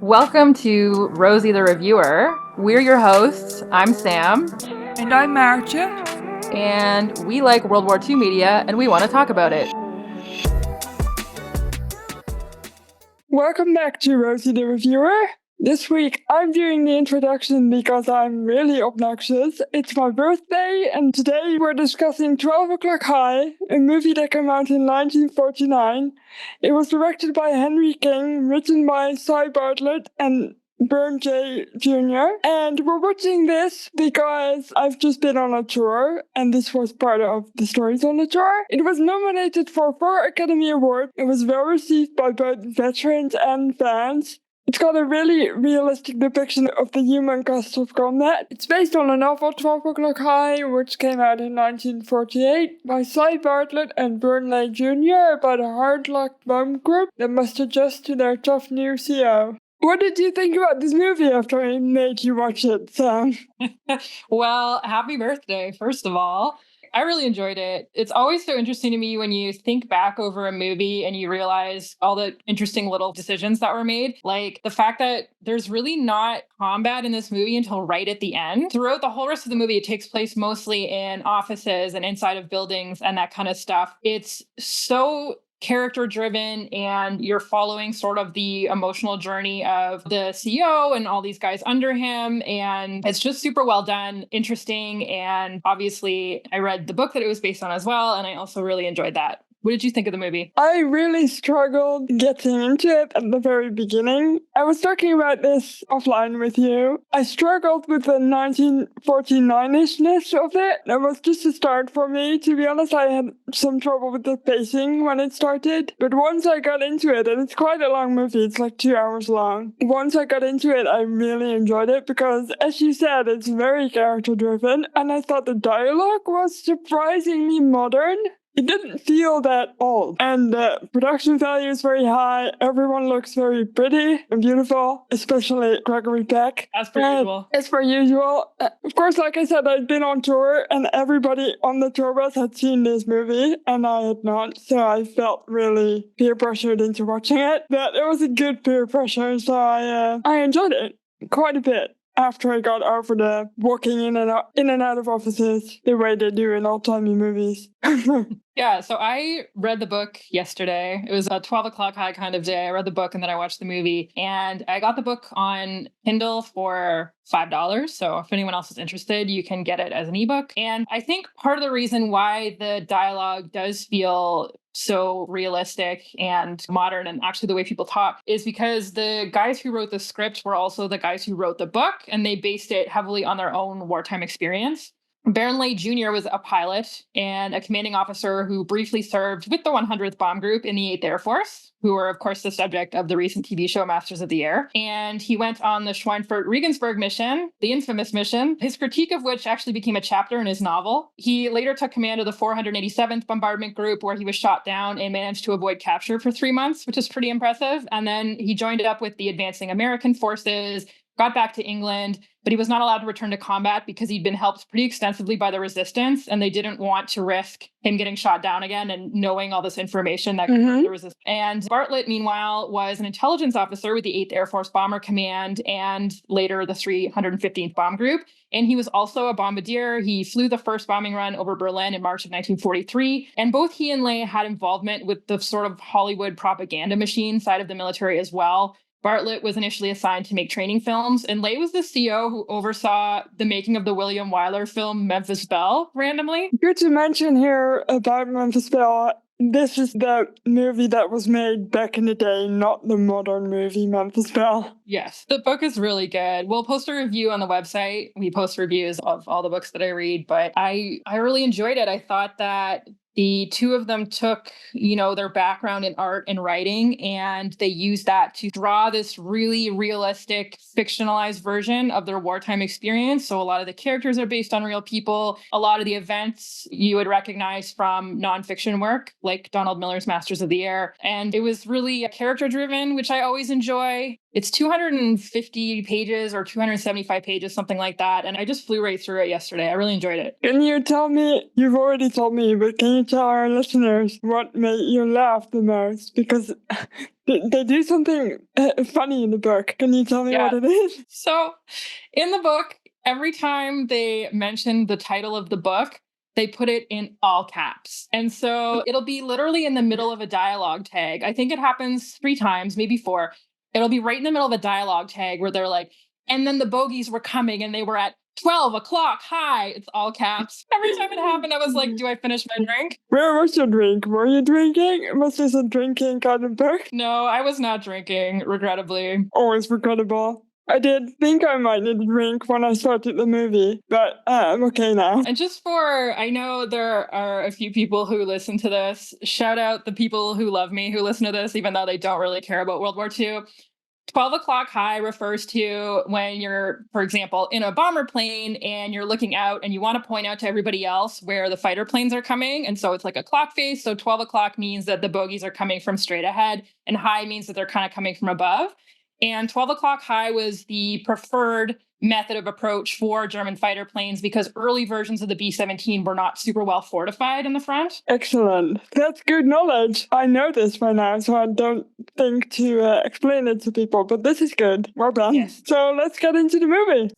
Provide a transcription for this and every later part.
Welcome to Rosie the Reviewer. We're your hosts. I'm Sam. And I'm Maartje. And we like World War II media and we want to talk about it. Welcome back to Rosie the Reviewer. This week I'm doing the introduction because I'm really obnoxious. It's my birthday and today we're discussing 12 O'Clock High, a movie that came out in 1949. It was directed by Henry King, written by Cy Bartlett and Burn J. Jr. And we're watching this because I've just been on a tour, and this was part of the stories on the tour. It was nominated for 4 Academy Awards. It was well received by both veterans and fans. It's got a really realistic depiction of the human cost of combat. It's based on a novel, 12 O'Clock High, which came out in 1948 by Cy Bartlett and Burnley Jr. about a hard-locked bomb group that must adjust to their tough new CO. What did you think about this movie after I made you watch it, Sam? Well, happy birthday, first of all. I really enjoyed it. It's always so interesting to me when you think back over a movie and you realize all the interesting little decisions that were made. Like the fact that there's really not combat in this movie until right at the end. Throughout the whole rest of the movie, it takes place mostly in offices and inside of buildings and that kind of stuff. It's so character driven and you're following sort of the emotional journey of the CEO and all these guys under him. And it's just super well done, interesting. And obviously, I read the book that it was based on as well. And I also really enjoyed that. What did you think of the movie? I really struggled getting into it at the very beginning. I was talking about this offline with you. I struggled with the 1949-ishness of it. That was just a start for me. To be honest, I had some trouble with the pacing when it started. But once I got into it, and it's quite a long movie, it's like 2 hours long. Once I got into it, I really enjoyed it because, as you said, it's very character-driven. And I thought the dialogue was surprisingly modern. It didn't feel that old, and the production value is very high. Everyone looks very pretty and beautiful, especially Gregory Peck. As per usual. As per usual. Of course, like I said, I'd been on tour, and everybody on the tour bus had seen this movie, and I had not, so I felt really peer pressured into watching it. But it was a good peer pressure, so I enjoyed it quite a bit. After I got over the walking in and out of offices the way they do in old-timey movies. Yeah, so I read the book yesterday. It was a 12 o'clock high kind of day. I read the book and then I watched the movie. And I got the book on Kindle for $5. So if anyone else is interested, you can get it as an ebook. And I think part of the reason why the dialogue does feel so realistic and modern and actually the way people talk is because the guys who wrote the script were also the guys who wrote the book, and they based it heavily on their own wartime experience. Burnley Jr. was a pilot and a commanding officer who briefly served with the 100th Bomb Group in the 8th Air Force, who were, of course, the subject of the recent TV show Masters of the Air. And he went on the Schweinfurt-Regensburg mission, the infamous mission, his critique of which actually became a chapter in his novel. He later took command of the 487th Bombardment Group, where he was shot down and managed to avoid capture for 3 months, which is pretty impressive. And then he joined up with the advancing American forces, got back to England, but he was not allowed to return to combat because he'd been helped pretty extensively by the resistance, and they didn't want to risk him getting shot down again and knowing all this information that the resistance. And Bartlett, meanwhile, was an intelligence officer with the 8th Air Force Bomber Command and later the 315th Bomb Group. And he was also a bombardier. He flew the first bombing run over Berlin in March of 1943. And both he and Lay had involvement with the sort of Hollywood propaganda machine side of the military as well. Bartlett was initially assigned to make training films, and Lay was the CO who oversaw the making of the William Wyler film Memphis Belle, randomly. Good to mention here about Memphis Belle. This is the movie that was made back in the day, not the modern movie Memphis Belle. Yes, the book is really good. We'll post a review on the website. We post reviews of all the books that I read, but I really enjoyed it. I thought that the two of them took, their background in art and writing, and they used that to draw this really realistic, fictionalized version of their wartime experience. So a lot of the characters are based on real people. A lot of the events you would recognize from nonfiction work, like Donald Miller's Masters of the Air. And it was really character-driven, which I always enjoy. It's 250 pages or 275 pages, something like that. And I just flew right through it yesterday. I really enjoyed it. Can you tell me, you've already told me, but can you tell our listeners what made you laugh the most? Because they do something funny in the book. Can you tell me what it is? So in the book, every time they mention the title of the book, they put it in all caps. And so it'll be literally in the middle of a dialogue tag. I think it happens 3 times, maybe 4. It'll be right in the middle of a dialogue tag where they're like, and then the bogeys were coming and they were at 12 o'clock high. It's all caps. Every time it happened, I was like, do I finish my drink? Where was your drink? Were you drinking? Was this a drinking kind of book? No, I was not drinking, regrettably. Always regrettable. I did think I might need a drink when I started the movie, but I'm okay now. And just I know there are a few people who listen to this. Shout out the people who love me who listen to this, even though they don't really care about World War II. 12 o'clock high refers to when you're, for example, in a bomber plane and you're looking out and you want to point out to everybody else where the fighter planes are coming. And so it's like a clock face. So 12 o'clock means that the bogeys are coming from straight ahead, and high means that they're kind of coming from above. And 12 o'clock high was the preferred method of approach for German fighter planes because early versions of the B-17 were not super well fortified in the front. Excellent. That's good knowledge. I know this by now, so I don't think to explain it to people, but this is good. Well done. Yes. So let's get into the movie.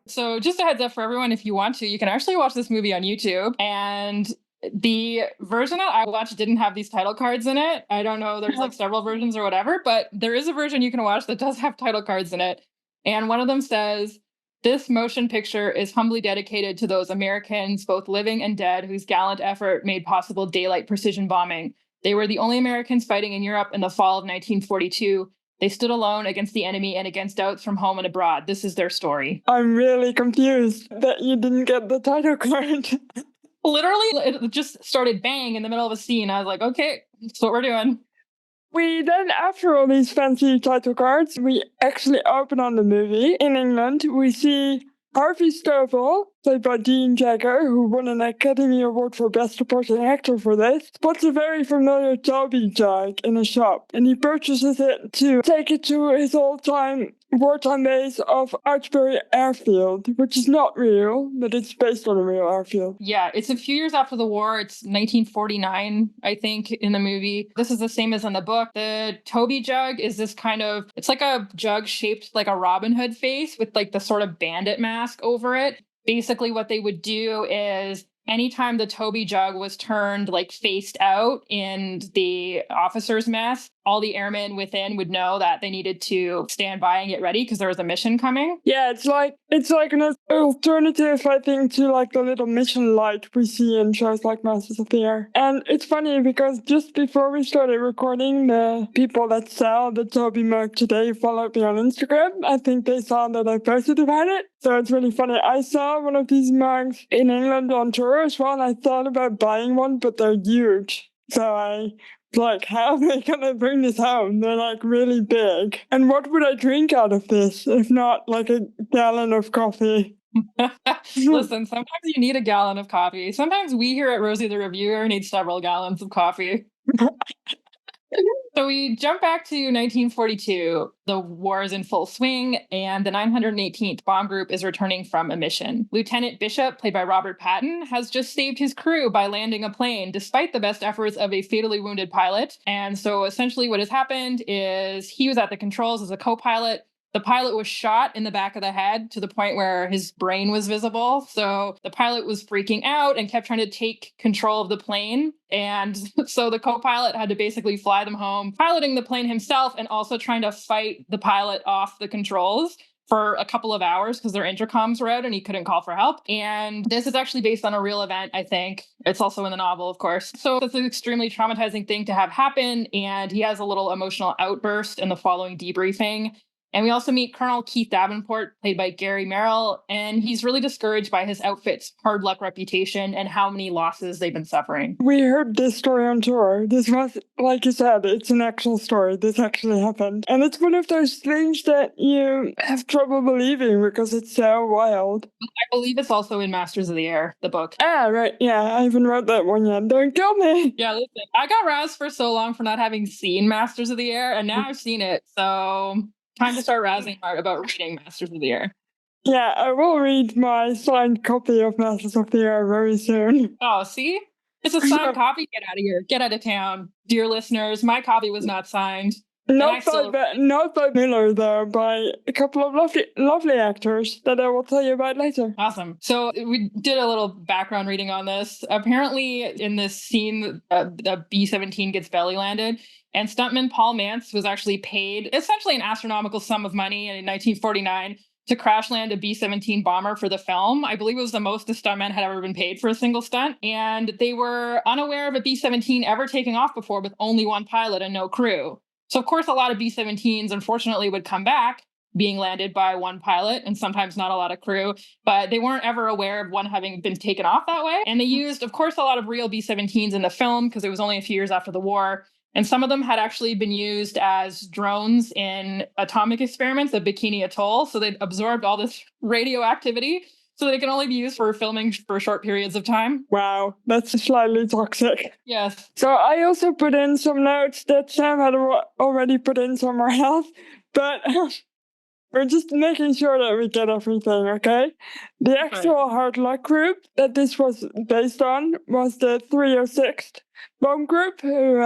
So just a heads up for everyone, if you want to, you can actually watch this movie on YouTube. And the version that I watched didn't have these title cards in it. I don't know, there's like several versions or whatever, but there is a version you can watch that does have title cards in it. And one of them says, "This motion picture is humbly dedicated to those Americans, both living and dead, whose gallant effort made possible daylight precision bombing. They were the only Americans fighting in Europe in the fall of 1942. They stood alone against the enemy and against doubts from home and abroad. This is their story." I'm really confused that you didn't get the title card. Literally, it just started bang in the middle of a scene. I was like, okay, that's what we're doing. We then, after all these fancy title cards, we actually open on the movie. In England, we see Harvey Stovall, played by Dean Jagger, who won an Academy Award for Best Supporting Actor for this, spots a very familiar Toby jug in a shop, and he purchases it to take it to his old-time wartime base of Archbury Airfield, which is not real, but it's based on a real airfield. Yeah, it's a few years after the war. It's 1949, I think, in the movie. This is the same as in the book. The Toby jug is this kind of, it's like a jug shaped like a Robin Hood face with like the sort of bandit mask over it. Basically, what they would do is anytime the Toby jug was turned like faced out in the officer's mess, all the airmen within would know that they needed to stand by and get ready because there was a mission coming. Yeah, it's like an alternative, I think, to like the little mission light we see in shows like Masters of the Air. And it's funny because just before we started recording, the people that sell the Toby mug today followed me on Instagram. I think they saw that I posted about it. So it's really funny. I saw one of these mugs in England on tour as well, and I thought about buying one, but they're huge. So I like, how am I gonna bring this home? They're like really big. And what would I drink out of this if not like a gallon of coffee? Listen, sometimes you need a gallon of coffee. Sometimes we here at Rosie the Reviewer need several gallons of coffee. So we jump back to 1942. The war is in full swing, and the 918th Bomb Group is returning from a mission. Lieutenant Bishop, played by Robert Patton, has just saved his crew by landing a plane, despite the best efforts of a fatally wounded pilot. And so essentially what has happened is he was at the controls as a co-pilot. The pilot was shot in the back of the head to the point where his brain was visible. So the pilot was freaking out and kept trying to take control of the plane. And so the co-pilot had to basically fly them home, piloting the plane himself and also trying to fight the pilot off the controls for a couple of hours because their intercoms were out and he couldn't call for help. And this is actually based on a real event, I think. It's also in the novel, of course. So it's an extremely traumatizing thing to have happen. And he has a little emotional outburst in the following debriefing. And we also meet Colonel Keith Davenport, played by Gary Merrill, and he's really discouraged by his outfit's hard luck reputation and how many losses they've been suffering. We heard this story on tour. This was, like you said, it's an actual story. This actually happened. And it's one of those things that you have trouble believing because it's so wild. I believe it's also in Masters of the Air, the book. Ah, right. Yeah, I haven't read that one yet. Don't kill me. Yeah, listen, I got razzed for so long for not having seen Masters of the Air, and now I've seen it. So time to start razzing Mart about reading Masters of the Air. Yeah, I will read my signed copy of Masters of the Air very soon. Oh, see? It's a signed copy. Get out of here. Get out of town. Dear listeners, my copy was not signed. Not by Miller, though, by a couple of lovely actors that I will tell you about later. Awesome. So we did a little background reading on this. Apparently, in this scene, the B-17 gets belly landed, and stuntman Paul Mance was actually paid essentially an astronomical sum of money in 1949 to crash land a B-17 bomber for the film. I believe it was the most a stuntman had ever been paid for a single stunt. And they were unaware of a B-17 ever taking off before with only one pilot and no crew. So, of course, a lot of B-17s, unfortunately, would come back being landed by one pilot and sometimes not a lot of crew, but they weren't ever aware of one having been taken off that way. And they used, of course, a lot of real B-17s in the film because it was only a few years after the war. And some of them had actually been used as drones in atomic experiments at Bikini Atoll. So they'd absorbed all this radioactivity so they can only be used for filming for short periods of time. Wow, that's slightly toxic. Yes. So I also put in some notes that Sam had already put in somewhere else, but we're just making sure that we get everything, okay? The actual hard luck group that this was based on was the 306th bomb group, who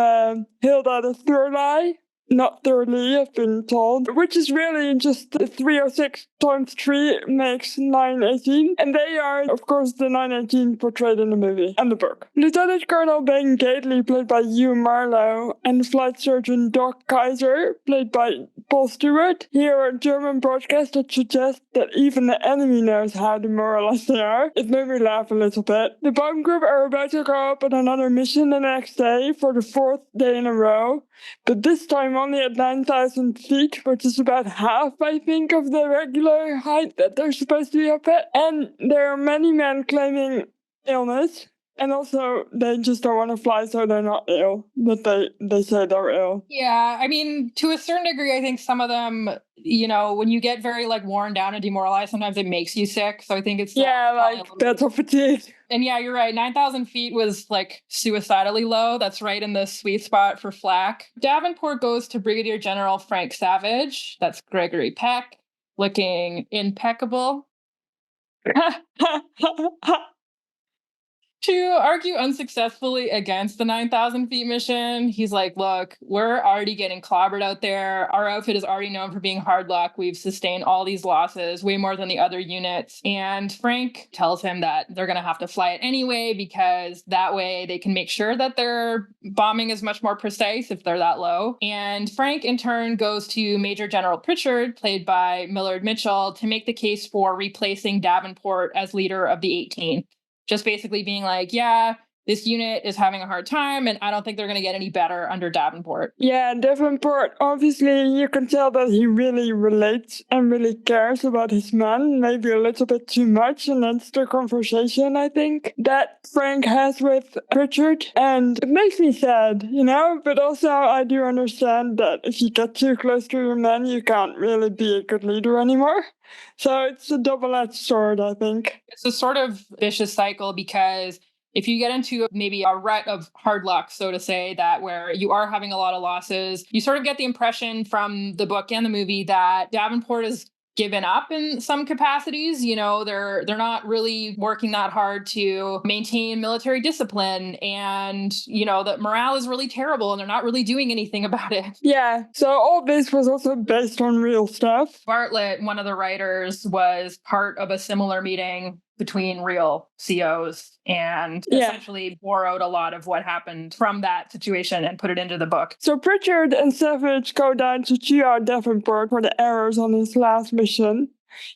hailed out of Thurley, not Thurley, I've been told, which is really just 306 times 3 makes 918. And they are, of course, the 918 portrayed in the movie and the book. Lieutenant Colonel Ben Gately, played by Hugh Marlowe, and Flight Surgeon Doc Kaiser, played by Paul Stewart, hear a German broadcast that suggests that even the enemy knows how demoralized they are. It made me laugh a little bit. The bomb group are about to go up on another mission the next day for the 4th day in a row, but this time only at 9,000 feet, which is about half, I think, of the regular height that they're supposed to be up at. And there are many men claiming illness. And also, they just don't want to fly, so they're not ill. But they say they're ill. Yeah, I mean, to a certain degree, I think some of them, when you get very worn down and demoralized, sometimes it makes you sick. So I think it's battle fatigue. And yeah, you're right. 9,000 feet was suicidally low. That's right in the sweet spot for flak. Davenport goes to Brigadier General Frank Savage. That's Gregory Peck, looking impeccable. To argue unsuccessfully against the 9,000 feet mission. He's like, look, we're already getting clobbered out there. Our outfit is already known for being hard luck. We've sustained all these losses, way more than the other units. And Frank tells him that they're going to have to fly it anyway, because that way they can make sure that their bombing is much more precise if they're that low. And Frank, in turn, goes to Major General Pritchard, played by Millard Mitchell, to make the case for replacing Davenport as leader of the 18th. Just basically being like, yeah, this unit is having a hard time, and I don't think they're going to get any better under Davenport. Yeah, Davenport, obviously, you can tell that he really relates and really cares about his men, maybe a little bit too much, and that's the conversation, I think, that Frank has with Pritchard. And it makes me sad, but also I do understand that if you get too close to your men, you can't really be a good leader anymore. So it's a double-edged sword, I think. It's a sort of vicious cycle, because if you get into maybe a rut of hard luck, so to say, that where you are having a lot of losses, you sort of get the impression from the book and the movie that Davenport is given up in some capacities. They're not really working that hard to maintain military discipline, and that morale is really terrible and they're not really doing anything about it. Yeah, so all this was also based on real stuff. Bartlett, one of the writers, was part of a similar meeting between real COs and essentially borrowed a lot of what happened from that situation and put it into the book. So Pritchard and Savage go down to cheer out Davenport for the errors on his last mission.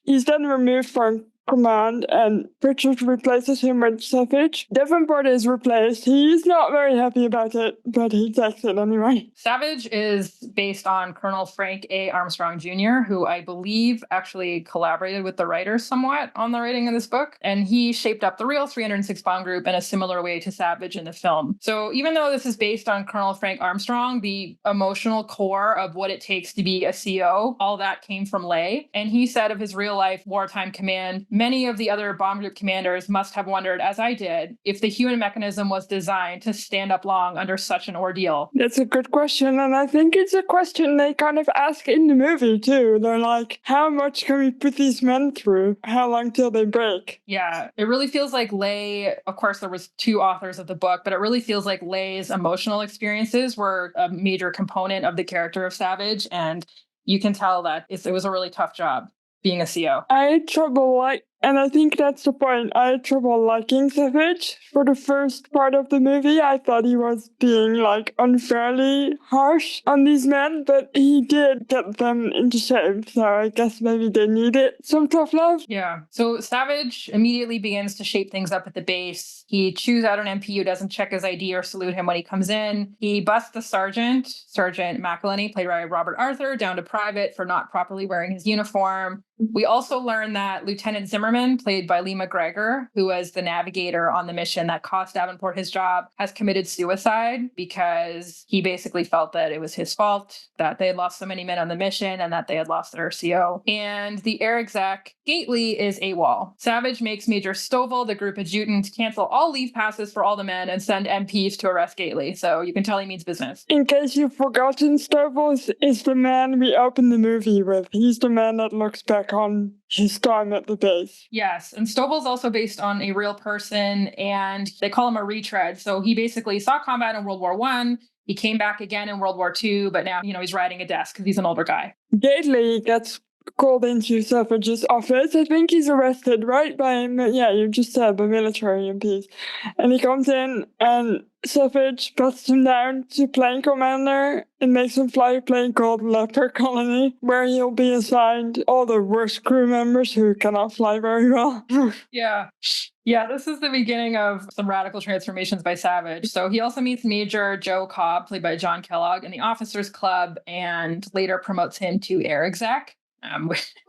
He's then removed from command, and Richard replaces him with Savage. Davenport is replaced. He's not very happy about it, but he takes it anyway. Savage is based on Colonel Frank A. Armstrong Jr., who I believe actually collaborated with the writers somewhat on the writing of this book. And he shaped up the real 306 bomb group in a similar way to Savage in the film. So even though this is based on Colonel Frank Armstrong, the emotional core of what it takes to be a CO, all that came from Lay. And he said of his real life wartime command, many of the other bomb group commanders must have wondered, as I did, if the human mechanism was designed to stand up long under such an ordeal. That's a good question, and I think it's a question they kind of ask in the movie too. They're like, how much can we put these men through? How long till they break? Yeah, it really feels like Lay, of course, there was 2 authors of the book, but it really feels like Lay's emotional experiences were a major component of the character of Savage, and you can tell that it was a really tough job being a CO. I had trouble and I think that's the point. I had trouble liking Savage. For the first part of the movie, I thought he was being unfairly harsh on these men, but he did get them into shape. So I guess maybe they needed some tough love. Yeah. So Savage immediately begins to shape things up at the base. He chews out an MP who doesn't check his ID or salute him when he comes in. He busts the Sergeant McElhenney, played by Robert Arthur, down to private for not properly wearing his uniform. We also learn that Lieutenant Zimmerman, played by Lee McGregor, who was the navigator on the mission that cost Davenport his job, has committed suicide because he basically felt that it was his fault, that they had lost so many men on the mission and that they had lost their CO. And the air exec, Gately, is AWOL. Savage makes Major Stovall, the group adjutant, cancel all leave passes for all the men and send MPs to arrest Gately. So you can tell he means business. In case you've forgotten, Stovall is the man we open the movie with. He's the man that looks back on his time at the base. Yes, and Stovall's also based on a real person, and they call him a retread. So he basically saw combat in World War I. He came back again in World War II, but now, he's riding a desk because he's an older guy. Gately gets called into Savage's office. I think he's arrested, right? You just said, by military MPs. And he comes in and Savage puts him down to plane commander and makes him fly a plane called Leper Colony, where he'll be assigned all the worst crew members who cannot fly very well. Yeah. Yeah, this is the beginning of some radical transformations by Savage. So he also meets Major Joe Cobb, played by John Kellogg, in the Officers Club, and later promotes him to air exec.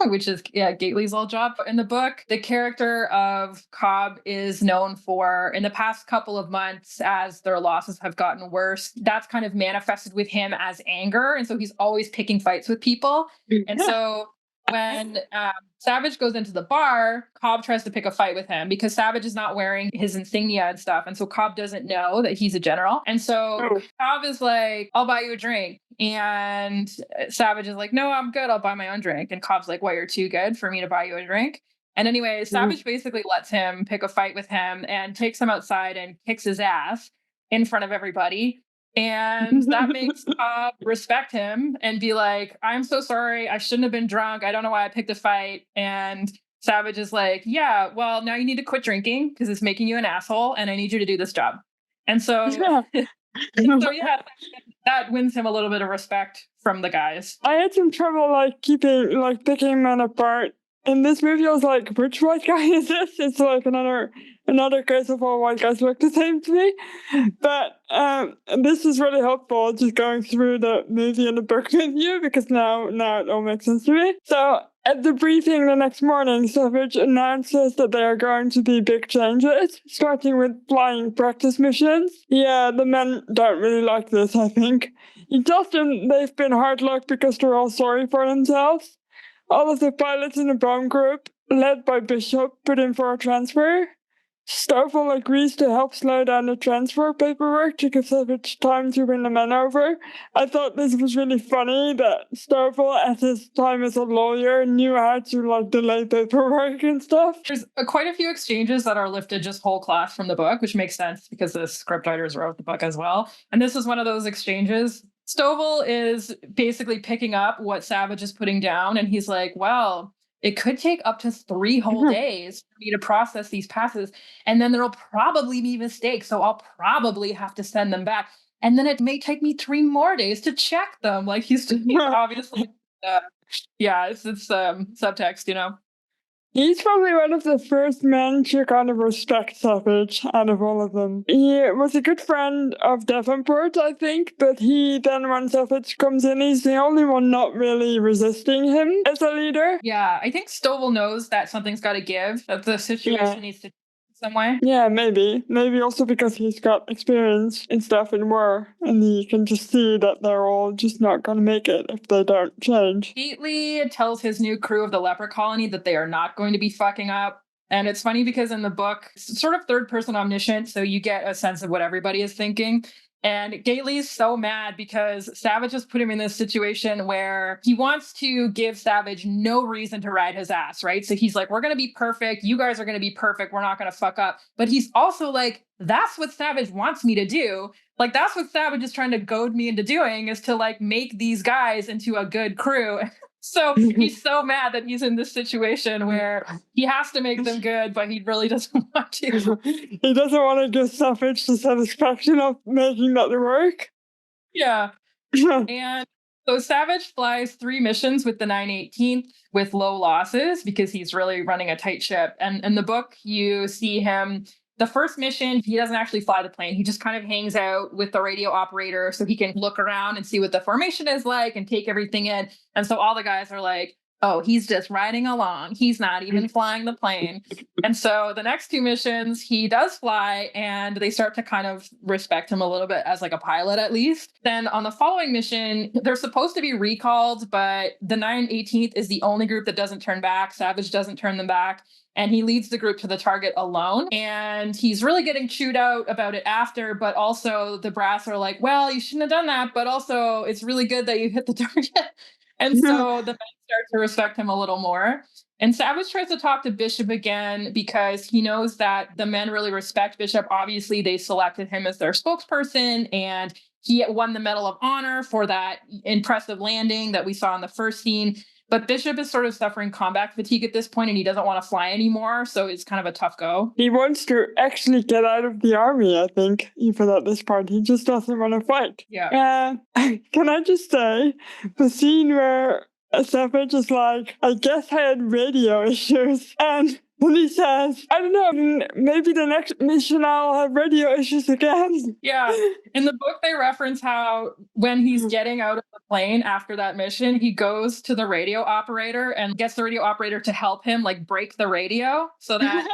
Which is Gately's old job. In the book, the character of Cobb is known for, in the past couple of months, as their losses have gotten worse, that's kind of manifested with him as anger. And so he's always picking fights with people. And so when Savage goes into the bar, Cobb tries to pick a fight with him because Savage is not wearing his insignia and stuff. And so Cobb doesn't know that he's a general. And so Cobb is like, I'll buy you a drink. And Savage is like, no, I'm good. I'll buy my own drink. And Cobb's like, well, you're too good for me to buy you a drink. And anyway, Savage basically lets him pick a fight with him and takes him outside and kicks his ass in front of everybody. And that makes Cobb respect him and be like, I'm so sorry. I shouldn't have been drunk. I don't know why I picked a fight. And Savage is like, yeah, well, now you need to quit drinking because it's making you an asshole. And I need you to do this job. And so, that wins him a little bit of respect from the guys. I had some trouble picking men apart. In this movie, I was like, which white guy is this? It's like another case of all white guys look the same to me. But this is really helpful, just going through the movie and the book with you, because now it all makes sense to me. So at the briefing the next morning, Savage announces that there are going to be big changes, starting with flying practice missions. Yeah, the men don't really like this, I think. He tells them they've been hard luck because they're all sorry for themselves. All of the pilots in the bomb group, led by Bishop, put in for a transfer. Stovall agrees to help slow down the transfer paperwork to give Savage time to win the men over. I thought this was really funny that Stovall, at his time as a lawyer, knew how to delay paperwork and stuff. There's quite a few exchanges that are lifted just whole cloth from the book, which makes sense because the scriptwriters wrote the book as well. And this is one of those exchanges. Stovall is basically picking up what Savage is putting down, and he's like, well, it could take up to 3 whole days for me to process these passes, and then there'll probably be mistakes, so I'll probably have to send them back. And then it may take me 3 more days to check them. Like he's obviously, it's subtext, He's probably one of the first men to kind of respect Savage out of all of them. He was a good friend of Davenport, I think, but he then, when Savage comes in, he's the only one not really resisting him as a leader. Yeah, I think Stovall knows that something's got to give, that the situation needs to some way. Yeah, maybe. Maybe also because he's got experience in stuff in war, and he can just see that they're all just not going to make it if they don't change. Gately tells his new crew of the leper colony that they are not going to be fucking up. And it's funny because in the book, it's sort of third person omniscient, so you get a sense of what everybody is thinking. And Gately's so mad because Savage has put him in this situation where he wants to give Savage no reason to ride his ass, right? So he's like, we're going to be perfect. You guys are going to be perfect. We're not going to fuck up. But he's also like, that's what Savage wants me to do. Like, that's what Savage is trying to goad me into doing, is to like make these guys into a good crew. So he's so mad that he's in this situation where he has to make them good, but he really doesn't want to. He doesn't want to give Savage the satisfaction of making that work. Yeah. And so Savage flies 3 missions with the 918th with low losses because he's really running a tight ship. And in the book, you see him. The first mission, he doesn't actually fly the plane. He just kind of hangs out with the radio operator so he can look around and see what the formation is like and take everything in. And so all the guys are like, oh, he's just riding along. He's not even flying the plane. And so the next 2 missions, he does fly, and they start to kind of respect him a little bit as like a pilot, at least. Then on the following mission, they're supposed to be recalled, but the 918th is the only group that doesn't turn back. Savage doesn't turn them back. And he leads the group to the target alone. And he's really getting chewed out about it after, but also the brass are like, well, you shouldn't have done that, but also it's really good that you hit the target. And so the men start to respect him a little more. And Savage tries to talk to Bishop again because he knows that the men really respect Bishop. Obviously, they selected him as their spokesperson, and he won the Medal of Honor for that impressive landing that we saw in the first scene. But Bishop is sort of suffering combat fatigue at this point, and he doesn't want to fly anymore. So it's kind of a tough go. He wants to actually get out of the army, I think, even at this point. He just doesn't want to fight. Yeah. Can I just say, the scene where Savage is like, I guess I had radio issues. And then he says, I don't know, maybe the next mission I'll have radio issues again. Yeah. In the book, they reference how when he's getting out of the plane after that mission, he goes to the radio operator and gets the radio operator to help him like break the radio so that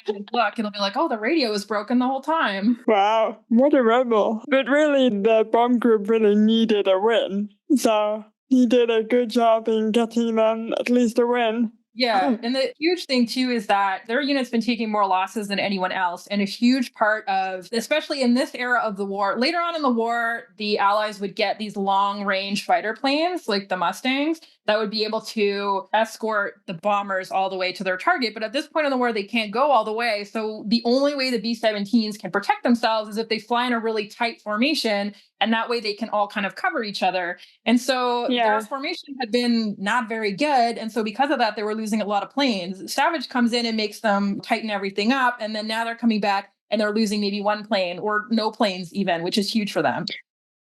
if look, it'll be like, oh, the radio was broken the whole time. Wow, what a rebel. But really, the bomb group really needed a win. So he did a good job in getting them at least a win. Yeah, and the huge thing too is that their unit's been taking more losses than anyone else. And a huge part of, especially in this era of the war, later on in the war, the Allies would get these long-range fighter planes, like the Mustangs, that would be able to escort the bombers all the way to their target. But at this point in the war, they can't go all the way. So the only way the B-17s can protect themselves is if they fly in a really tight formation, and that way they can all kind of cover each other. And so their formation had been not very good. And so because of that, they were losing a lot of planes. Savage comes in and makes them tighten everything up. And then now they're coming back and they're losing maybe 1 plane or no planes even, which is huge for them.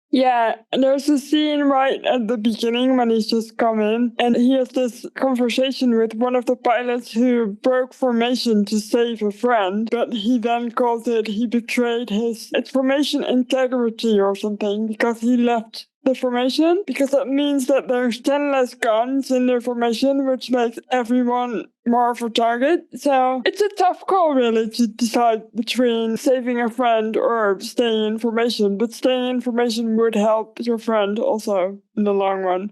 Yeah, and there's a scene right at the beginning when he's just come in, and he has this conversation with one of the pilots who broke formation to save a friend, but he then calls it he betrayed his formation integrity or something because he left the formation, because that means that there's 10 less guns in the formation, which makes everyone more of a target. So it's a tough call, really, to decide between saving a friend or staying in formation. But staying in formation would help your friend also in the long run.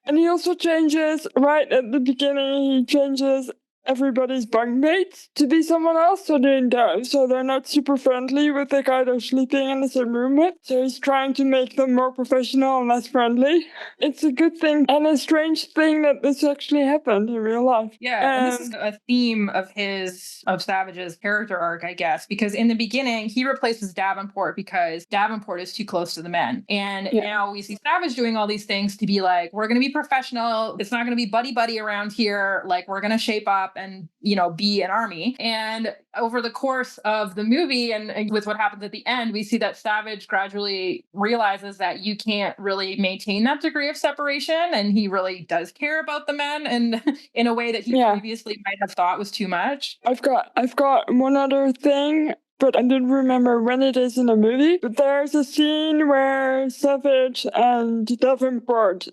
And he also changes, right at the beginning, he changes everybody's bunkmates to be someone else, so they're not super friendly with the guy they're sleeping in the same room with. So he's trying to make them more professional and less friendly. It's a good thing and a strange thing that this actually happened in real life. Yeah, and this is a theme of Savage's character arc, I guess, because in the beginning he replaces Davenport because Davenport is too close to the men, and now we see Savage doing all these things to be like, we're going to be professional. It's not going to be buddy around here. Like, we're going to shape up. up and, be an army. And over the course of the movie and with what happens at the end, we see that Savage gradually realizes that you can't really maintain that degree of separation. And he really does care about the men and in a way that he previously might have thought was too much. I've got one other thing, but I didn't remember when it is in the movie. But there's a scene where Savage and Davenport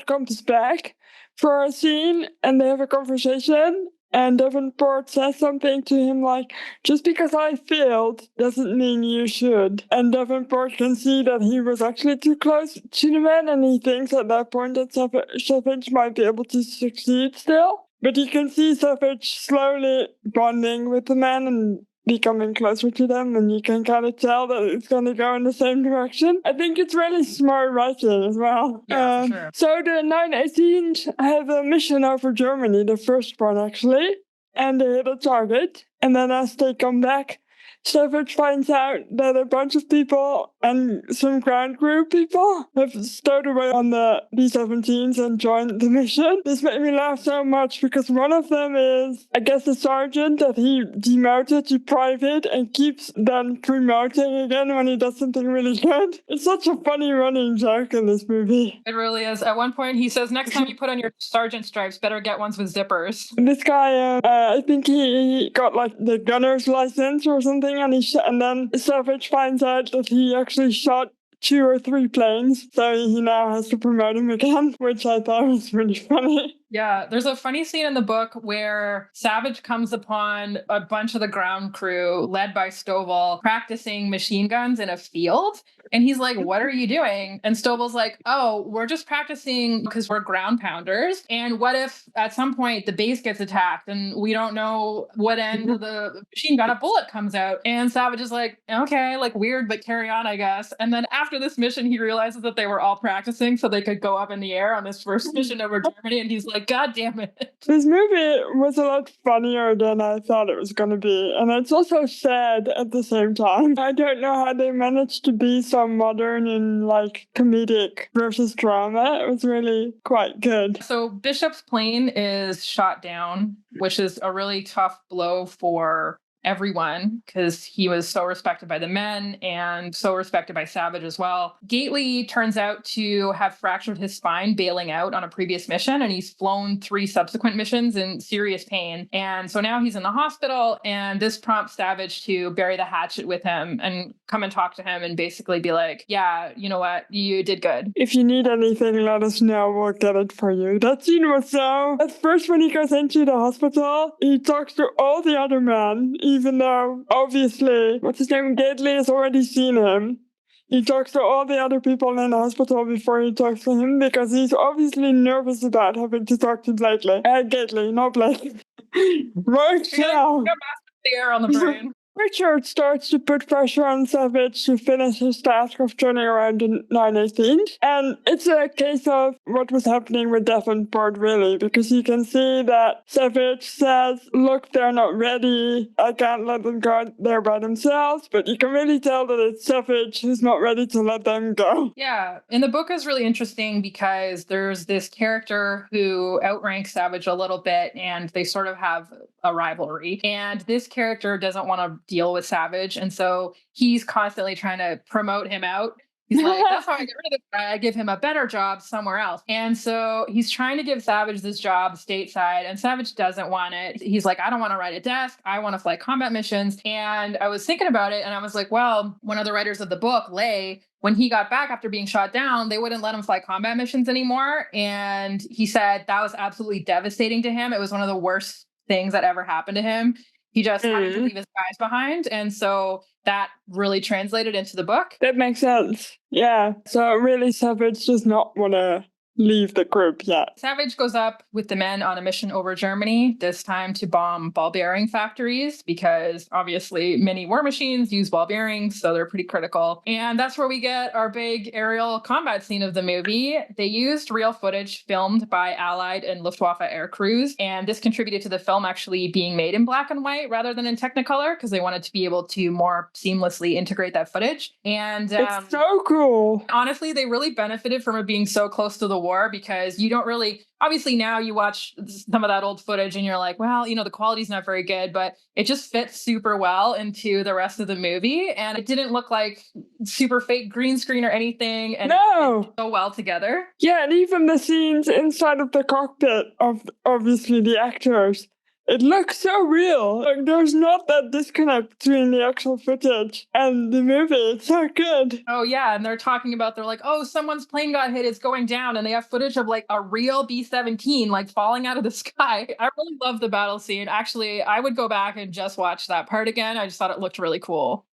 comes back for a scene and they have a conversation. And Davenport says something to him like, just because I failed doesn't mean you should. And Davenport can see that he was actually too close to the man, and he thinks at that point that Savage might be able to succeed still. But you can see Savage slowly bonding with the man and becoming closer to them, and you can kind of tell that it's going to go in the same direction. I think it's really smart writing as well. Yeah, for sure. So the 918s have a mission over Germany, the first one actually, and they hit a target. And then as they come back, Savage finds out that a bunch of people and some ground crew people have stowed away on the B-17s and joined the mission. This made me laugh so much because one of them is, I guess, a sergeant that he demoted to private and keeps then promoting again when he does something really good. It's such a funny running joke in this movie. It really is. At one point, he says, next time you put on your sergeant stripes, better get ones with zippers. This guy, I think he got like the gunner's license or something, and then Savage finds out that he actually shot 2 or 3 planes, so he now has to promote him again, which I thought was really funny. Yeah, there's a funny scene in the book where Savage comes upon a bunch of the ground crew led by Stovall practicing machine guns in a field. And he's like, what are you doing? And Stovall's like, oh, we're just practicing because we're ground pounders. And what if at some point the base gets attacked and we don't know what end of the machine gun a bullet comes out? And Savage is like, okay, like weird, but carry on, I guess. And then after this mission, he realizes that they were all practicing so they could go up in the air on this first mission over Germany. And he's like, God damn it. This movie was a lot funnier than I thought it was going to be. And it's also sad at the same time. I don't know how they managed to be so modern in like comedic versus drama. It was really quite good. So Bishop's plane is shot down, which is a really tough blow for everyone because he was so respected by the men and so respected by Savage as well. Gately turns out to have fractured his spine bailing out on a previous mission, and he's flown 3 subsequent missions in serious pain. And so now he's in the hospital, and this prompts Savage to bury the hatchet with him and come and talk to him and basically be like, yeah, you know what? You did good. If you need anything, let us know. We'll get it for you. That scene was so... At first, when he goes into the hospital, he talks to all the other men, even though, obviously, what's his name? Gately has already seen him. He talks to all the other people in the hospital before he talks to him because he's obviously nervous about having to talk to Gately, not Blake. Right now. The air on the brain. Richard starts to put pressure on Savage to finish his task of turning around the 918. And it's a case of what was happening with Davenport, really, because you can see that Savage says, look, they're not ready. I can't let them go out there by themselves. But you can really tell that it's Savage who's not ready to let them go. Yeah. And the book is really interesting because there's this character who outranks Savage a little bit, and they sort of have a rivalry. And this character doesn't want to deal with Savage. And so he's constantly trying to promote him out. He's like, that's how I get rid of this guy. I give him a better job somewhere else. And so he's trying to give Savage this job stateside, and Savage doesn't want it. He's like, I don't want to ride a desk. I want to fly combat missions. And I was thinking about it, and I was like, well, one of the writers of the book, Lay, when he got back after being shot down, they wouldn't let him fly combat missions anymore. And he said that was absolutely devastating to him. It was one of the worst things that ever happened to him. He just had to leave his guys behind. And so that really translated into the book. That makes sense. Yeah. So really Savage does not want to leave the group yet. Savage goes up with the men on a mission over Germany, this time to bomb ball bearing factories, because obviously many war machines use ball bearings, so they're pretty critical. And that's where we get our big aerial combat scene of the movie. They used real footage filmed by Allied and Luftwaffe air crews, and this contributed to the film actually being made in black and white rather than in Technicolor, because they wanted to be able to more seamlessly integrate that footage. And it's so cool. Honestly, they really benefited from it being so close to the war, because you don't really, obviously now you watch some of that old footage and you're like, well, the quality's not very good, but it just fits super well into the rest of the movie. And it didn't look like super fake green screen or anything. And it fit so well together. Yeah, and even the scenes inside of the cockpit of obviously the actors, it looks so real. Like there's not that disconnect between the actual footage and the movie. It's so good. Oh yeah, and they're talking about, they're like, oh, someone's plane got hit, it's going down, and they have footage of like a real B-17 like falling out of the sky. I really love the battle scene. Actually, I would go back and just watch that part again. I just thought it looked really cool.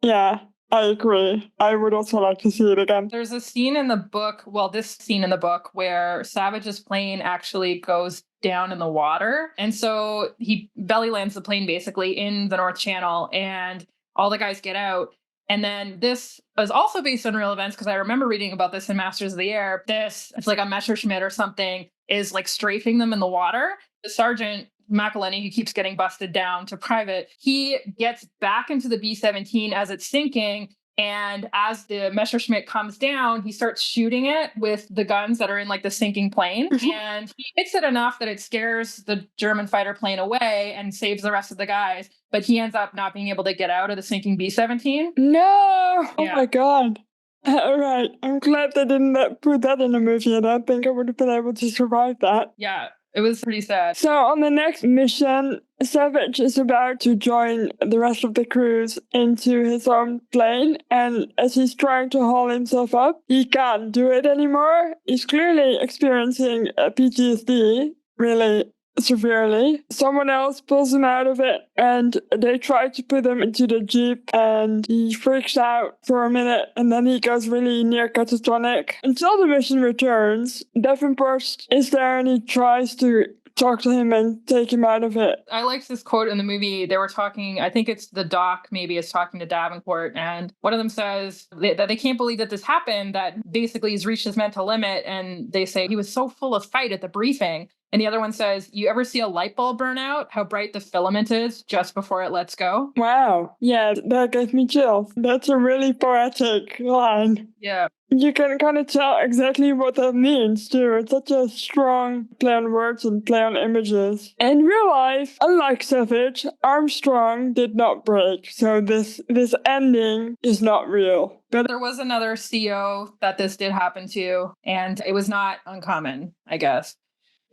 Yeah, I agree. I would also like to see it again. There's a scene in the book, this scene in the book where Savage's plane actually goes down in the water. And so he belly lands the plane basically in the North Channel, and all the guys get out. And then this is also based on real events, because I remember reading about this in Masters of the Air. It's like a Messerschmitt or something is like strafing them in the water. The sergeant McElhenney, who keeps getting busted down to private, he gets back into the B-17 as it's sinking. And as the Messerschmitt comes down, he starts shooting it with the guns that are in like the sinking plane. And he hits it enough that it scares the German fighter plane away and saves the rest of the guys. But he ends up not being able to get out of the sinking B-17. No! Oh Yeah. my god. All right. I'm glad they didn't put that in the movie. I don't think I would have been able to survive that. Yeah, it was pretty sad. So on the next mission, Savage is about to join the rest of the crews into his own plane, and as he's trying to haul himself up, he can't do it anymore. He's clearly experiencing PTSD, really severely. Someone else pulls him out of it, and they try to put him into the jeep, and he freaks out for a minute, and then he goes really near catatonic until the mission returns. Davenport is there, and he tries to talk to him and take him out of it. I liked this quote in the movie. They were talking, I think it's the doc maybe is talking to Davenport, and one of them says that they can't believe that this happened, that basically he's reached his mental limit, and they say he was so full of fight at the briefing. And the other one says, you ever see a light bulb burn out? How bright the filament is just before it lets go? Wow. Yeah, that gave me chills. That's a really poetic line. Yeah. You can kind of tell exactly what that means, too. It's such a strong play on words and play on images. In real life, unlike Savage, Armstrong did not break, so this ending is not real. But there was another CO that this did happen to, and it was not uncommon, I guess.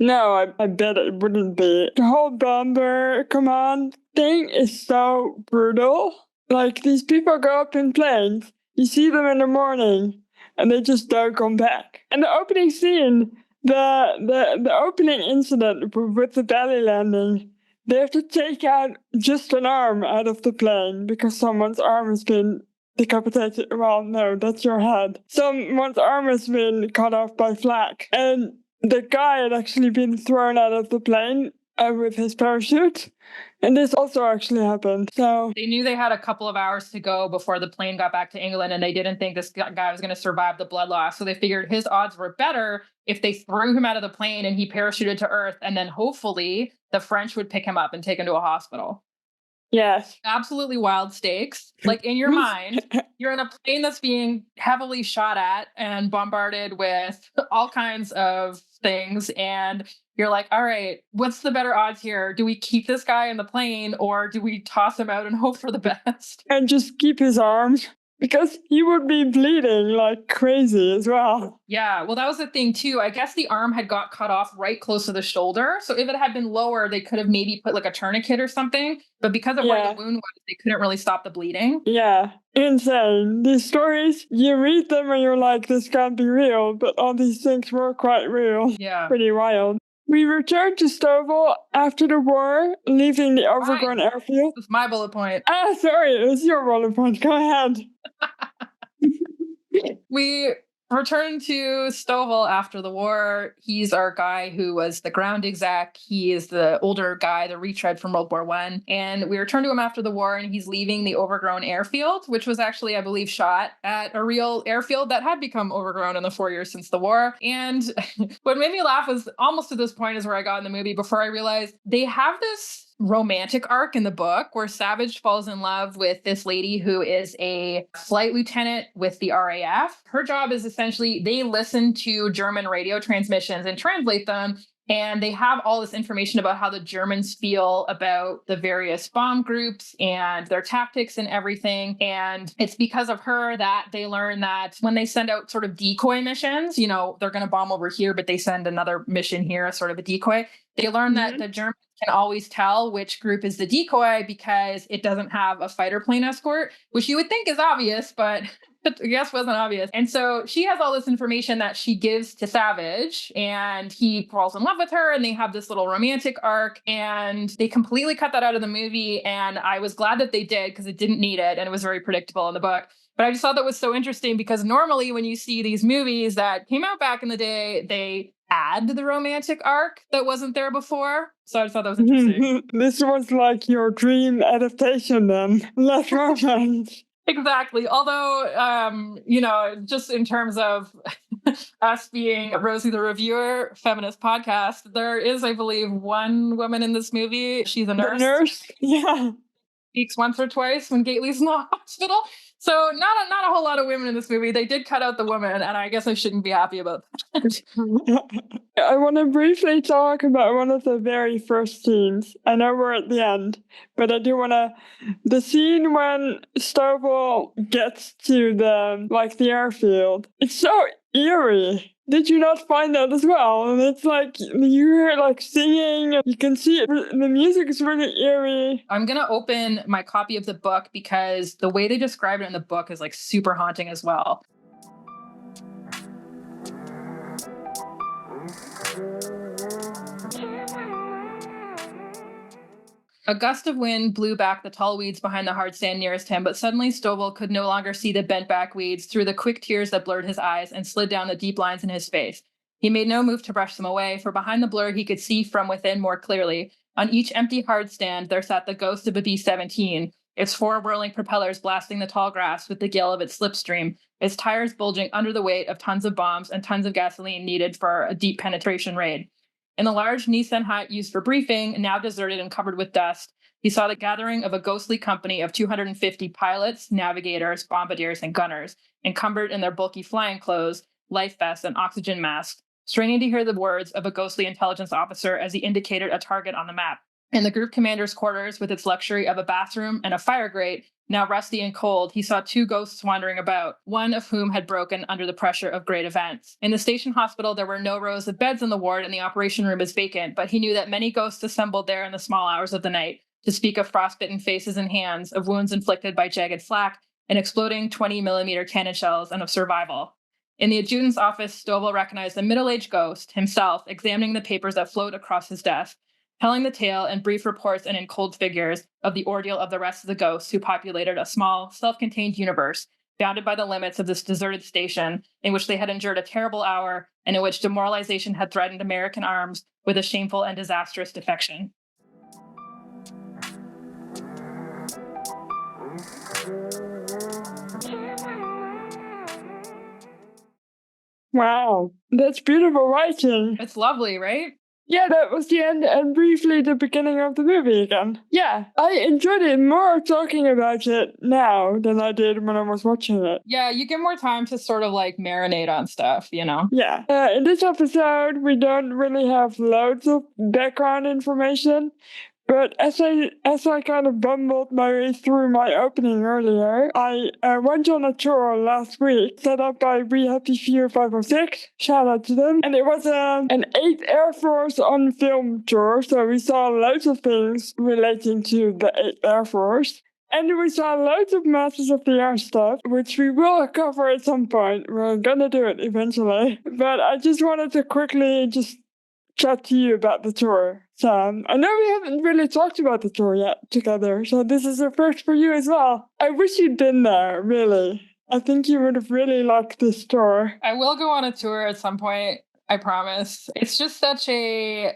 No, I bet it wouldn't be. The whole bomber command thing is so brutal. Like, these people go up in planes, you see them in the morning, and they just don't come back. And the opening scene, the opening incident with the belly landing, they have to take out just an arm out of the plane because someone's arm has been decapitated. Well, no, that's your head. Someone's arm has been cut off by flak. And the guy had actually been thrown out of the plane with his parachute. And this also actually happened. So they knew they had a couple of hours to go before the plane got back to England, and they didn't think this guy was going to survive the blood loss. So they figured his odds were better if they threw him out of the plane and he parachuted to Earth, and then hopefully the French would pick him up and take him to a hospital. Yes. Absolutely wild stakes. Like, in your mind, you're in a plane that's being heavily shot at and bombarded with all kinds of things. And you're like, all right, what's the better odds here? Do we keep this guy in the plane, or do we toss him out and hope for the best? And just keep his arms? Because he would be bleeding like crazy as well. Yeah, well, that was the thing too. I guess the arm had got cut off right close to the shoulder. So if it had been lower, they could have maybe put like a tourniquet or something. But because of where the wound was, they couldn't really stop the bleeding. Yeah, insane. These stories, you read them and you're like, this can't be real. But all these things were quite real. Yeah. Pretty wild. We returned to Stovall after the war, leaving the overgrown airfield. That's my bullet point. Sorry, it was your bullet point. Go ahead. We returned to Stovall after the war. He's our guy who was the ground exec. He is the older guy, the retread from World War I. And we returned to him after the war, and he's leaving the overgrown airfield, which was actually, I believe, shot at a real airfield that had become overgrown in the 4 years since the war. And what made me laugh was almost to this point is where I got in the movie before I realized they have this romantic arc in the book where Savage falls in love with this lady who is a flight lieutenant with the RAF. Her job is essentially they listen to German radio transmissions and translate them. And they have all this information about how the Germans feel about the various bomb groups and their tactics and everything. And it's because of her that they learn that when they send out sort of decoy missions, you know, they're going to bomb over here, but they send another mission here, sort of a decoy. They learn that the Germans can always tell which group is the decoy because it doesn't have a fighter plane escort, which you would think is obvious, but I guess wasn't obvious. And so she has all this information that she gives to Savage, and he falls in love with her, and they have this little romantic arc, and they completely cut that out of the movie. And I was glad that they did because it didn't need it, and it was very predictable in the book. But I just thought that was so interesting because normally when you see these movies that came out back in the day, they add to the romantic arc that wasn't there before. So I just thought that was interesting. This was like your dream adaptation then. Less romance. Exactly. Although, you know, just in terms of us being Rosie the Reviewer feminist podcast, there is, I believe, one woman in this movie. She's a nurse. The nurse? Yeah. Speaks once or twice when Gately's in the hospital. So not a whole lot of women in this movie. They did cut out the woman, and I guess I shouldn't be happy about that. I want to briefly talk about one of the very first scenes. I know we're at the end, but I do want to... The scene when Stovall gets to the airfield. It's so eerie. Did you not find that as well? And it's like, you hear like singing, you can see it. The music is really eerie. I'm going to open my copy of the book because the way they describe it in the book is like super haunting as well. A gust of wind blew back the tall weeds behind the hard sand nearest him, but suddenly Stovall could no longer see the bent-back weeds through the quick tears that blurred his eyes and slid down the deep lines in his face. He made no move to brush them away, for behind the blur he could see from within more clearly. On each empty hard stand there sat the ghost of a B-17, its four whirling propellers blasting the tall grass with the gale of its slipstream, its tires bulging under the weight of tons of bombs and tons of gasoline needed for a deep penetration raid. In the large Nissan hut used for briefing, now deserted and covered with dust, he saw the gathering of a ghostly company of 250 pilots, navigators, bombardiers, and gunners, encumbered in their bulky flying clothes, life vests, and oxygen masks, straining to hear the words of a ghostly intelligence officer as he indicated a target on the map. In the group commander's quarters, with its luxury of a bathroom and a fire grate, now rusty and cold, he saw two ghosts wandering about, one of whom had broken under the pressure of great events. In the station hospital, there were no rows of beds in the ward, and the operation room is vacant, but he knew that many ghosts assembled there in the small hours of the night, to speak of frostbitten faces and hands, of wounds inflicted by jagged flak, and exploding 20mm cannon shells, and of survival. In the adjutant's office, Stovall recognized a middle-aged ghost, himself, examining the papers that flowed across his desk, telling the tale in brief reports and in cold figures of the ordeal of the rest of the ghosts who populated a small, self-contained universe, bounded by the limits of this deserted station, in which they had endured a terrible hour, and in which demoralization had threatened American arms with a shameful and disastrous defection. Wow, that's beautiful writing. It's lovely, right? Yeah, that was the end and briefly the beginning of the movie again. Yeah, I enjoyed it more talking about it now than I did when I was watching it. Yeah, you get more time to sort of like marinate on stuff, you know? Yeah. In this episode, we don't really have loads of background information. But as I kind of bumbled my way through my opening earlier, I went on a tour last week set up by We Happy Fear 506. Shout out to them. And it was an 8th Air Force on film tour, so we saw loads of things relating to the 8th Air Force. And we saw loads of Masters of the Air stuff, which we will cover at some point. We're gonna do it eventually. But I just wanted to quickly just chat to you about the tour. So I know we haven't really talked about the tour yet together, so this is a first for you as well. I wish you'd been there, really. I think you would have really liked this tour. I will go on a tour at some point, I promise. It's just such an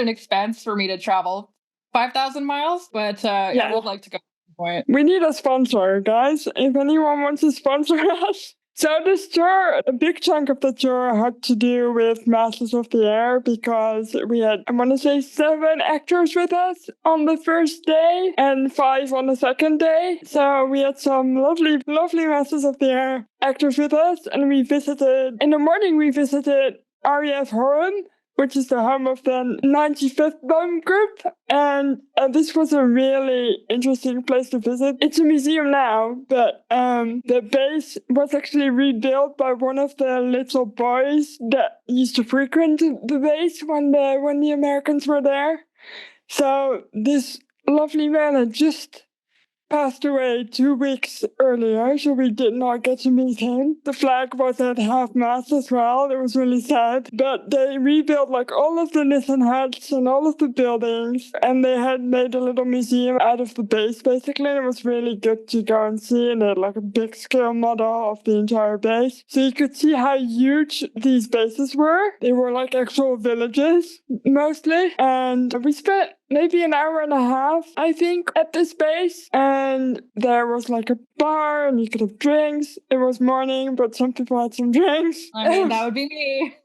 expense for me to travel 5,000 miles, but I would like to go at some point. We need a sponsor, guys. If anyone wants to sponsor us, So this tour, a big chunk of the tour had to do with Masters of the Air because we had, I want to say, 7 actors with us on the first day and 5 on the second day. So we had some lovely Masters of the Air actors with us, and in the morning we visited RAF Horen, which is the home of the 95th Bomb Group. And this was a really interesting place to visit. It's a museum now, but the base was actually rebuilt by one of the little boys that used to frequent the base when the Americans were there. So this lovely man had just passed away 2 weeks earlier, so we did not get to meet him. The flag was at half-mast as well. It was really sad. But they rebuilt like all of the Nissan huts and all of the buildings, and they had made a little museum out of the base, basically. And it was really good to go and see, and they had like a big scale model of the entire base. So you could see how huge these bases were. They were like actual villages, mostly. And we spent maybe an hour and a half, I think, at this base. And there was like a bar and you could have drinks. It was morning, but some people had some drinks. I mean, that would be me.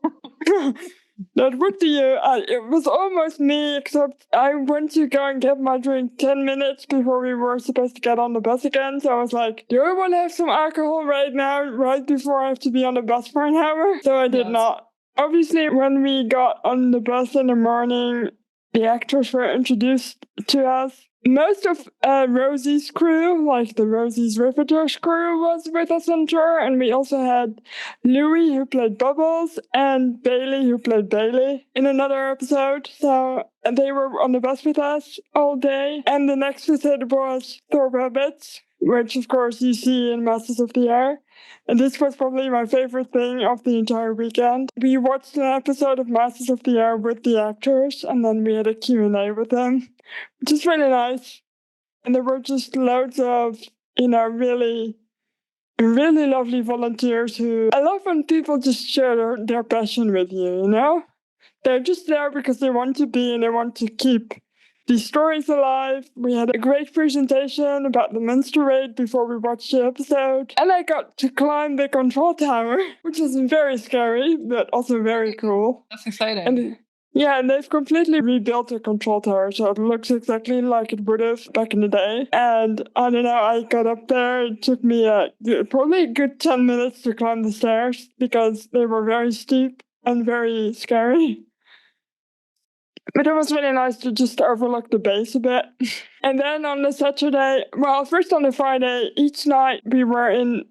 That would be you. It was almost me, except I went to go and get my drink 10 minutes before we were supposed to get on the bus again. So I was like, do I want to have some alcohol right now, right before I have to be on the bus for an hour? So I did not. Obviously, when we got on the bus in the morning, the actors were introduced to us. Most of Rosie's crew, like the Rosie's Riveters crew, was with us on tour, and we also had Louis, who played Bubbles, and Bailey, who played Bailey, in another episode. So they were on the bus with us all day. And the next visit was Thor Rabbits, which of course you see in Masters of the Air. And this was probably my favorite thing of the entire weekend. We watched an episode of Masters of the Air with the actors, and then we had a Q&A with them, which is really nice. And there were just loads of, really lovely volunteers who... I love when people just share their passion with you, They're just there because they want to be and they want to keep these stories alive. We had a great presentation about the Munster raid before we watched the episode. And I got to climb the control tower, which was very scary, but also very cool. That's exciting. And they've completely rebuilt the control tower, so it looks exactly like it would have back in the day. And I don't know, I got up there. It took me probably a good 10 minutes to climb the stairs because they were very steep and very scary. But it was really nice to just overlook the base a bit. And then on the first on the Friday, each night we were in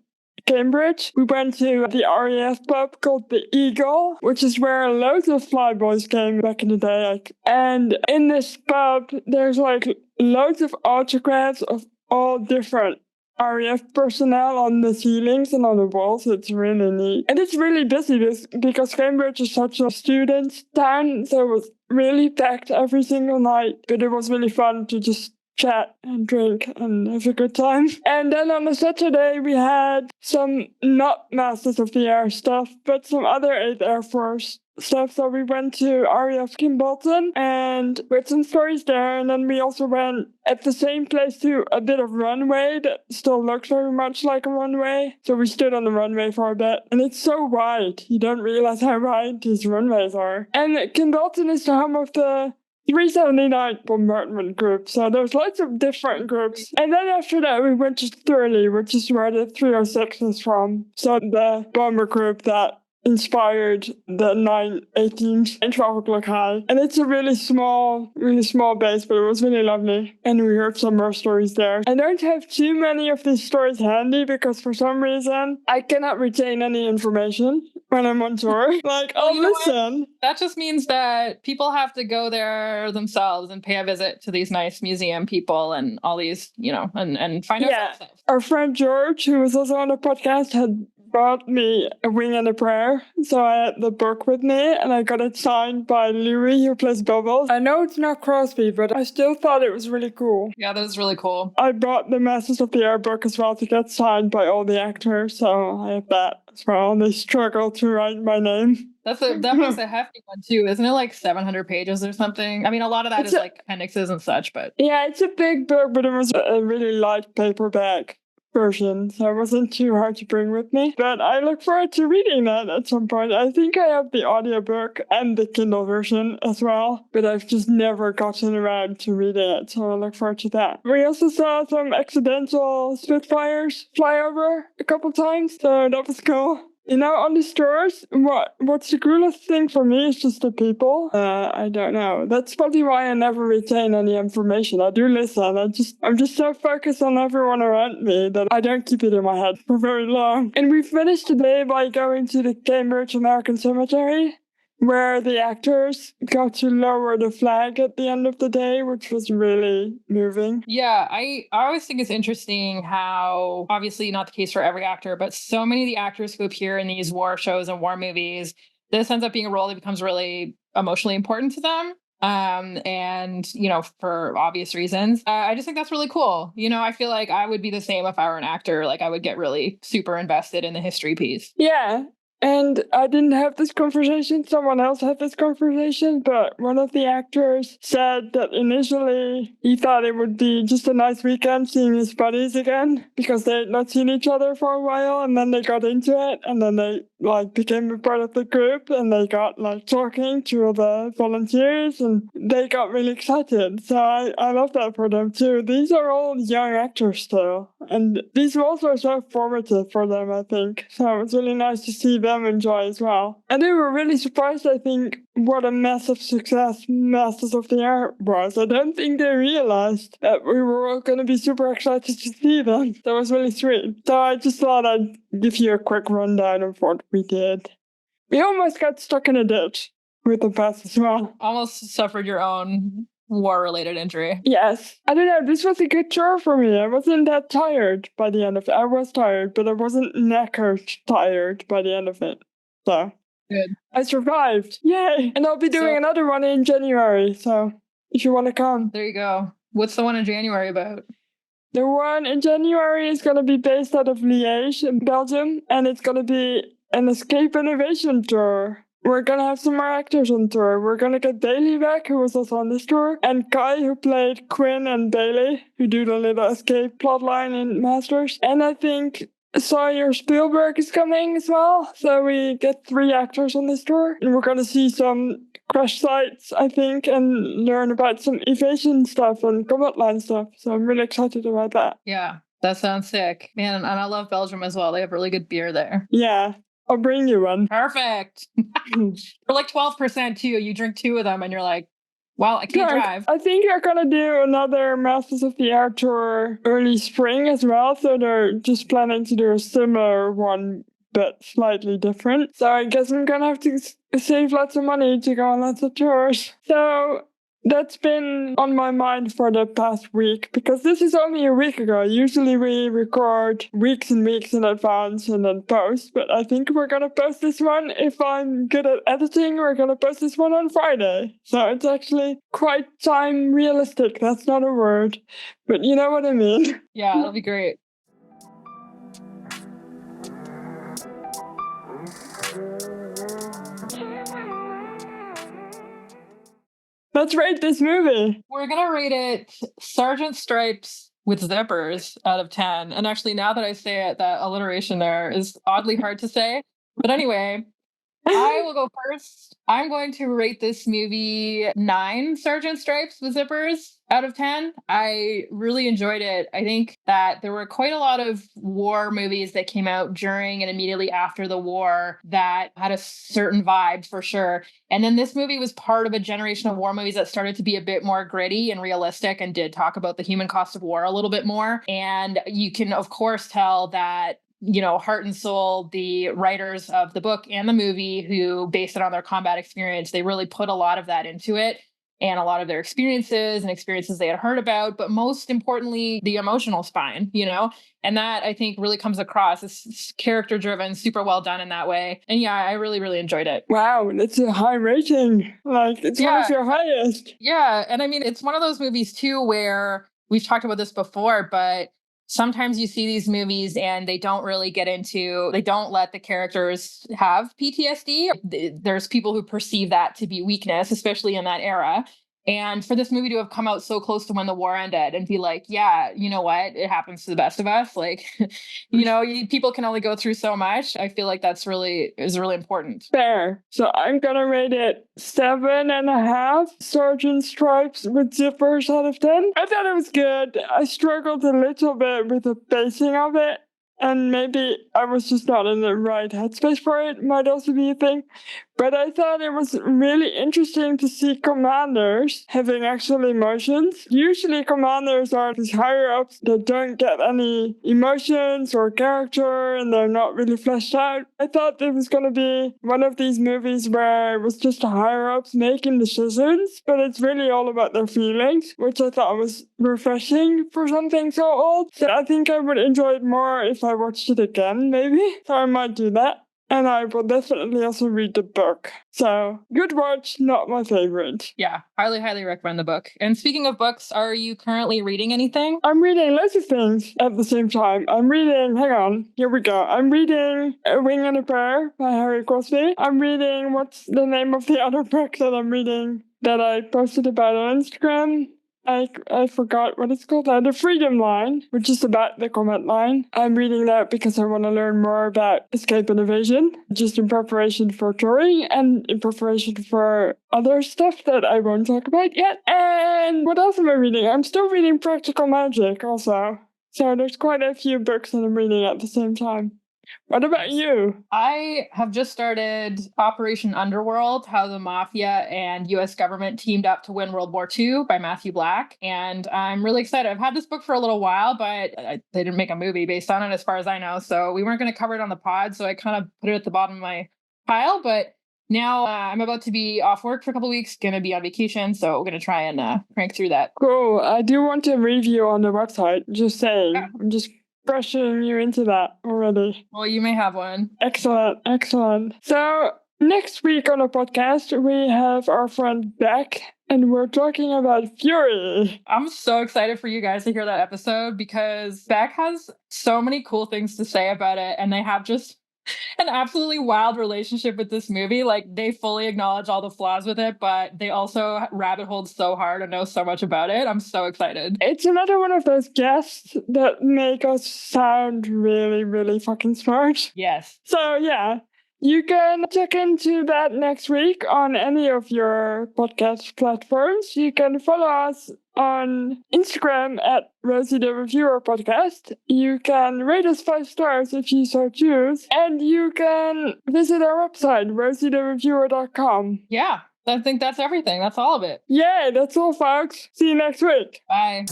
Cambridge. We went to the RAF pub called the Eagle, which is where loads of flyboys came back in the day. And in this pub, there's like loads of autographs of all different RAF personnel on the ceilings and on the walls. It's really neat. And it's really busy because Cambridge is such a student town, so it was really packed every single night. But it was really fun to just chat and drink and have a good time. And then on the Saturday, we had some not Masters of the Air stuff, but some other 8th Air Force stuff. So we went to RAF Kimbolton and we had some stories there. And then we also went at the same place to a bit of runway that still looks very much like a runway. So we stood on the runway for a bit. And it's so wide. You don't realize how wide these runways are. And Kimbolton is the home of the 379 bombardment group, so there's lots of different groups. And then after that, we went to Stirling, which is where the 306 is from. So the bomber group that inspired the 918s and 12 o'clock high. And it's a really small base, but it was really lovely. And we heard some more stories there. I don't have too many of these stories handy because for some reason, I cannot retain any information when I'm on tour. I'll listen. That just means that people have to go there themselves and pay a visit to these nice museum people and all these, and find out stuff. Our friend George, who was also on the podcast, had brought me A Wing and a Prayer. So I had the book with me and I got it signed by Louis, who plays Bubbles. I know it's not Crosby, but I still thought it was really cool. Yeah, that was really cool. I bought the Masters of the Air book as well to get signed by all the actors, so I have that as well. And they struggle to write my name. That was a hefty one too, isn't it? Like 700 pages or something. I mean, a lot of that is like appendixes and such, but yeah, it's a big book, but it was a really light paperback. version, so it wasn't too hard to bring with me. But I look forward to reading that at some point. I think I have the audiobook and the Kindle version as well, but I've just never gotten around to reading it, so I look forward to that. We also saw some accidental Spitfires fly over a couple times, so that was cool. You know, on the stores, what's the coolest thing for me is just the people. I don't know. That's probably why I never retain any information. I do listen. I'm just so focused on everyone around me that I don't keep it in my head for very long. And we finished the day by going to the Cambridge American Cemetery, where the actors got to lower the flag at the end of the day, which was really moving. Yeah, I always think it's interesting how, obviously not the case for every actor, but so many of the actors who appear in these war shows and war movies, this ends up being a role that becomes really emotionally important to them. And, for obvious reasons. I just think that's really cool. I feel like I would be the same if I were an actor. Like, I would get really super invested in the history piece. Yeah. And I didn't have this conversation, someone else had this conversation, but one of the actors said that initially he thought it would be just a nice weekend seeing his buddies again, because they had not seen each other for a while, and then they got into it, and then they became a part of the group, and they got talking to the volunteers, and they got really excited. So I love that for them too. These are all young actors still, and these roles were so formative for them, I think. So it was really nice to see them enjoy as well. And they were really surprised, I think, what a massive success Masters of the Air was. I don't think they realized that we were all going to be super excited to see them. That was really sweet. So I just thought I'd give you a quick rundown of what we did. We almost got stuck in a ditch with the bus as well. Almost suffered your own war-related injury. Yes. I don't know, this was a good chore for me. I wasn't that tired by the end of it. I was tired, but I wasn't knackered tired by the end of it. So good. I survived. Yay! And I'll be doing another one in January, so if you want to come. There you go. What's the one in January about? The one in January is going to be based out of Liège in Belgium, and it's going to be an escape innovation tour. We're going to have some more actors on tour. We're going to get Bailey back, who was also on this tour, and Kai, who played Quinn and Bailey, who do the little escape plotline in Masters. And I think Sawyer Spielberg is coming as well. So we get 3 actors on this tour. And we're going to see some crash sites, I think, and learn about some evasion stuff and combat line stuff. So I'm really excited about that. Yeah, that sounds sick. Man, and I love Belgium as well. They have really good beer there. Yeah. I'll bring you one. Perfect. For 12% too. You drink 2 of them and you're like, well, I can't drive. I think they're going to do another Masters of the Air tour early spring as well. So they're just planning to do a similar one, but slightly different. So I guess I'm going to have to save lots of money to go on lots of tours. So that's been on my mind for the past week, because this is only a week ago. Usually we record weeks and weeks in advance and then post, but I think we're going to post this one. If I'm good at editing, we're going to post this one on Friday. So it's actually quite time realistic. That's not a word, but you know what I mean. Yeah, that'll be great. Let's rate this movie. We're going to rate it Sergeant Stripes with zippers out of 10. And actually, now that I say it, that alliteration there is oddly hard to say. But anyway, I will go first. I'm going to rate this movie 9 Sergeant Stripes with zippers out of 10. I really enjoyed it. I think that there were quite a lot of war movies that came out during and immediately after the war that had a certain vibe for sure. And then this movie was part of a generation of war movies that started to be a bit more gritty and realistic and did talk about the human cost of war a little bit more. And you can, of course, tell that heart and soul, the writers of the book and the movie who based it on their combat experience, they really put a lot of that into it and a lot of their experiences they had heard about, but most importantly, the emotional spine, and that I think really comes across. It's character driven, super well done in that way. And yeah, I really, really enjoyed it. Wow, that's a high rating. It's one of your highest. Yeah. And I mean, it's one of those movies too, where we've talked about this before, but sometimes you see these movies and they don't really they don't let the characters have PTSD. There's people who perceive that to be weakness, especially in that era. And for this movie to have come out so close to when the war ended and be like, yeah, you know what? It happens to the best of us. Like, people can only go through so much. I feel like is really important. Fair. So I'm gonna rate it 7.5 Sergeant Stripes with zippers out of 10. I thought it was good. I struggled a little bit with the pacing of it. And maybe I was just not in the right headspace for it, might also be a thing. But I thought it was really interesting to see commanders having actual emotions. Usually commanders are these higher-ups that don't get any emotions or character and they're not really fleshed out. I thought it was going to be one of these movies where it was just the higher-ups making decisions, but it's really all about their feelings, which I thought was refreshing for something so old. So I think I would enjoy it more if I watched it again, maybe. So I might do that. And I will definitely also read the book. So, good watch, not my favorite. Yeah, highly, highly recommend the book. And speaking of books, are you currently reading anything? I'm reading lots of things at the same time. I'm reading, hang on, here we go. I'm reading A Wing and a Prayer by Harry Crosby. I'm reading, what's the name of the other book that I'm reading that I posted about on Instagram? I forgot what it's called. The Freedom Line, which is about the combat line. I'm reading that because I want to learn more about escape and evasion, just in preparation for touring and in preparation for other stuff that I won't talk about yet. And what else am I reading? I'm still reading Practical Magic also. So there's quite a few books that I'm reading at the same time. What about you? I have just started Operation Underworld, how the mafia and US government teamed up to win World War II by Matthew Black. And I'm really excited. I've had this book for a little while, but they didn't make a movie based on it as far as I know. So we weren't going to cover it on the pod. So I kind of put it at the bottom of my pile. But now I'm about to be off work for a couple of weeks, going to be on vacation. So we're going to try and crank through that. Cool. I do want a review on the website. Just saying. Yeah. I'm just pressuring you into that already. Well, you may have one. Excellent, excellent. So next week on the podcast, we have our friend Beck, and we're talking about Fury. I'm so excited for you guys to hear that episode because Beck has so many cool things to say about it, and they have just an absolutely wild relationship with this movie. Like, they fully acknowledge all the flaws with it, but they also rabbit hole so hard and know so much about it. I'm so excited. It's another one of those guests that make us sound really, really fucking smart. Yes. So yeah, you can check into that next week on any of your podcast platforms. You can follow us on Instagram at Rosie the Reviewer podcast. You can rate us 5 stars if you so choose. And you can visit our website, rosieTheReviewer.com. Yeah, I think that's everything. That's all of it. Yeah, that's all, folks. See you next week. Bye.